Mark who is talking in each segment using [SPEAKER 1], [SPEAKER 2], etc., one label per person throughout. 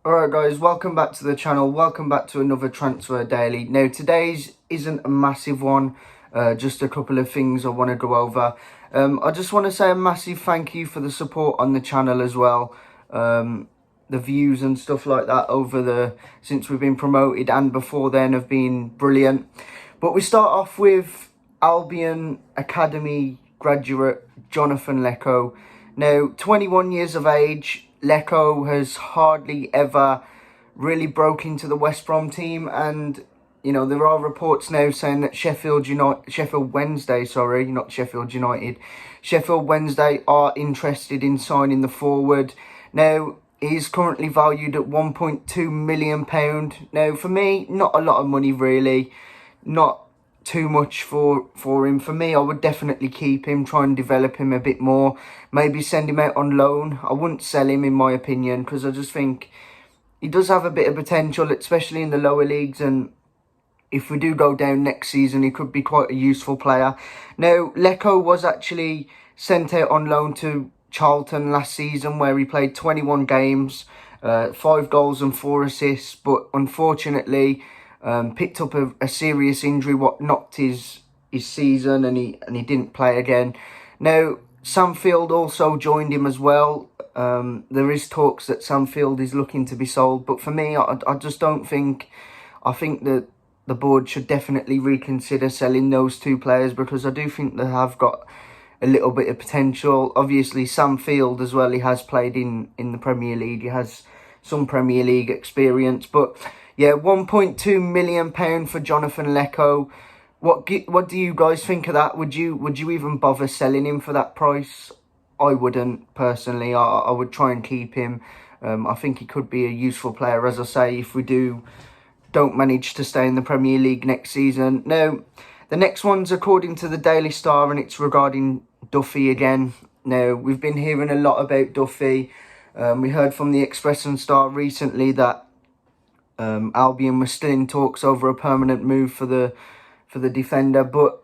[SPEAKER 1] Alright guys, welcome back to the channel, welcome back to another Transfer Daily. Now today's isn't a massive one, just a couple of things I want to go over. I just want to say a massive thank you for the support on the channel as well. The views and stuff like that since we've been promoted and before then have been brilliant. But we start off with Albion Academy graduate Jonathan Leko. Now 21 years of age. Leko has hardly ever really broke into the West Brom team, and you know there are reports now saying that Sheffield Wednesday are interested in signing the forward. Now he's currently valued at £1.2 million. Now for me, not a lot of money really, not too much for him. For me, I would definitely keep him, try and develop him a bit more, maybe send him out on loan. I wouldn't sell him in my opinion, because I just think he does have a bit of potential, especially in the lower leagues, and if we do go down next season, he could be quite a useful player. Now Leko was actually sent out on loan to Charlton last season, where he played 21 games, 5 goals and 4 assists, but unfortunately picked up a serious injury what knocked his season, and he didn't play again. Now Samfield also joined him as well. There is talks that Samfield is looking to be sold, but for me, I just don't think. I think that the board should definitely reconsider selling those two players, because I do think they have got a little bit of potential. Obviously Samfield as well, he has played in the Premier League, he has some Premier League experience, but yeah, £1.2 million for Jonathan Leko. What do you guys think of that? Would you even bother selling him for that price? I wouldn't personally. I would try and keep him. I think he could be a useful player, as I say, if we don't manage to stay in the Premier League next season. Now, the next one's according to the Daily Star, and it's regarding Duffy again. Now, we've been hearing a lot about Duffy. We heard from the Express and Star recently that Albion was still in talks over a permanent move for the defender, but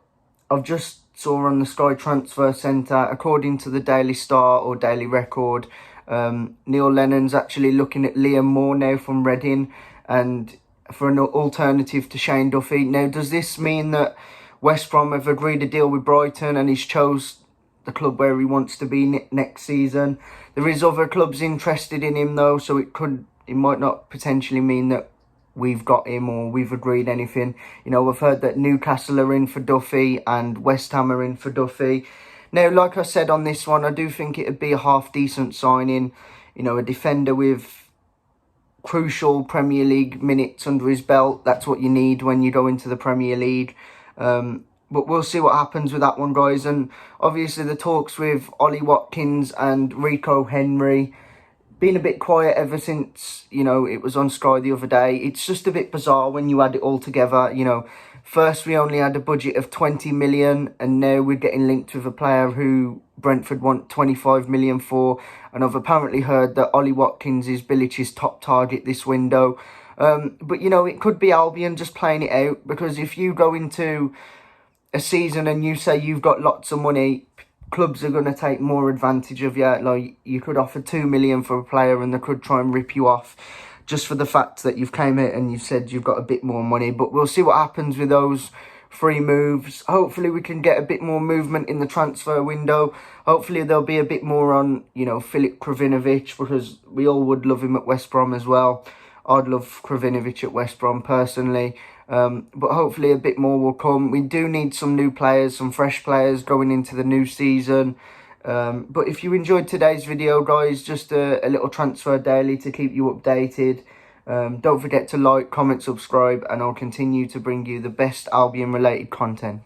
[SPEAKER 1] I've just saw on the Sky Transfer Centre, according to the Daily Star or Daily Record, Neil Lennon's actually looking at Liam Moore now from Reading, and for an alternative to Shane Duffy. Now, does this mean that West Brom have agreed a deal with Brighton and he's chose the club where he wants to be next season? There is other clubs interested in him though, so it might not potentially mean that we've got him or we've agreed anything. You know, we've heard that Newcastle are in for Duffy and West Ham are in for Duffy. Now, like I said on this one, I do think it'd be a half-decent signing. You know, a defender with crucial Premier League minutes under his belt. That's what you need when you go into the Premier League. But we'll see what happens with that one, guys. And obviously the talks with Ollie Watkins and Rico Henry been a bit quiet ever since, you know, it was on Sky the other day. It's just a bit bizarre when you add it all together. You know, first we only had a budget of 20 million, and now we're getting linked with a player who Brentford want 25 million for. And I've apparently heard that Ollie Watkins is Bilic's top target this window. But, you know, it could be Albion just playing it out, because if you go into a season and you say you've got lots of money, clubs are going to take more advantage of you. Like, you could offer 2 million for a player and they could try and rip you off just for the fact that you've came out and you said you've got a bit more money. But we'll see what happens with those free moves. Hopefully we can get a bit more movement in the transfer window. Hopefully there'll be a bit more on, you know, Filip Krovinovic, because we all would love him at West Brom as well. I'd love Krovinovic at West Brom personally. But hopefully a bit more will come. We do need some new players, some fresh players going into the new season. But if you enjoyed today's video, guys, just a little transfer daily to keep you updated. Don't forget to like, comment, subscribe, and I'll continue to bring you the best Albion related content.